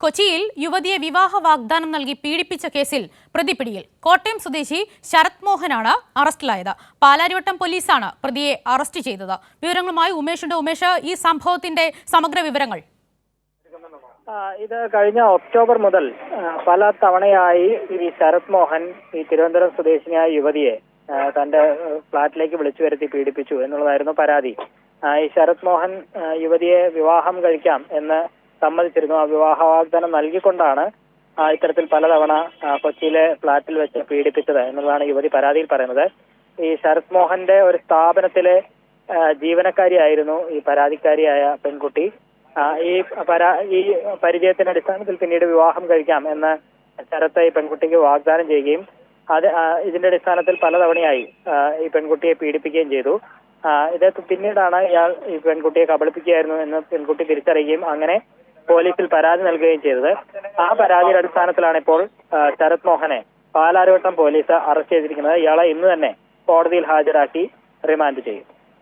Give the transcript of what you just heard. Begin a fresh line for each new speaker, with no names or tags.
കൊച്ചിയിൽ യുവതിയെ വിവാഹ വാഗ്ദാനം നൽകി പീഡിപ്പിച്ച കേസിൽ പ്രതി പിടിയിൽ. കോട്ടയം സ്വദേശി ശരത് മോഹനാണ് അറസ്റ്റിലായത്. പാലാരിവട്ടം പോലീസാണ് പ്രതിയെ അറസ്റ്റ് ചെയ്തത്. വിവരങ്ങളുമായി ഉമേഷുണ്ട്. ഉമേഷ്, ഈ സംഭവത്തിന്റെ സമഗ്ര വിവരങ്ങൾ.
ഇത് കഴിഞ്ഞ ഒക്ടോബർ മുതൽ പല തവണയായി ഈ ശരത് മോഹൻ ഈ തിരുവനന്തപുരം സ്വദേശിനിയായ യുവതിയെ തന്റെ ഫ്ളാറ്റിലേക്ക് വിളിച്ചു വരുത്തി പീഡിപ്പിച്ചു എന്നുള്ളതായിരുന്നു പരാതി. ഈ ശരത് മോഹൻ യുവതിയെ വിവാഹം കഴിക്കാം എന്ന് സമ്മതിച്ചിരുന്നു. ആ വിവാഹ വാഗ്ദാനം നൽകിക്കൊണ്ടാണ് ഇത്തരത്തിൽ പലതവണ കൊച്ചിയിലെ ഫ്ളാറ്റിൽ വെച്ച് പീഡിപ്പിച്ചത് എന്നുള്ളതാണ് യുവതി പരാതിയിൽ പറയുന്നത്. ഈ ശരത് മോഹന്റെ ഒരു സ്ഥാപനത്തിലെ ജീവനക്കാരിയായിരുന്നു ഈ പരാതിക്കാരിയായ പെൺകുട്ടി. ഈ പരിചയത്തിന്റെ അടിസ്ഥാനത്തിൽ പിന്നീട് വിവാഹം കഴിക്കാം എന്ന് ശരത്ത് ഈ പെൺകുട്ടിക്ക് വാഗ്ദാനം ചെയ്യുകയും ഇതിന്റെ അടിസ്ഥാനത്തിൽ പലതവണയായി ഈ പെൺകുട്ടിയെ പീഡിപ്പിക്കുകയും ചെയ്തു. ഇത് പിന്നീടാണ് ഇയാൾ ഈ പെൺകുട്ടിയെ കബളിപ്പിക്കുകയായിരുന്നു എന്ന് പെൺകുട്ടി തിരിച്ചറിയുകയും അങ്ങനെ പോലീസിൽ പരാതി നൽകുകയും ചെയ്തത്. ആ പരാതിയുടെ അടിസ്ഥാനത്തിലാണ് ഇപ്പോൾ ശരത് മോഹനെ പാലാരിവട്ടം പോലീസ് അറസ്റ്റ് ചെയ്തിരിക്കുന്നത്. ഇയാളെ ഇന്ന് തന്നെ കോടതിയിൽ ഹാജരാക്കി റിമാൻഡ് ചെയ്യും.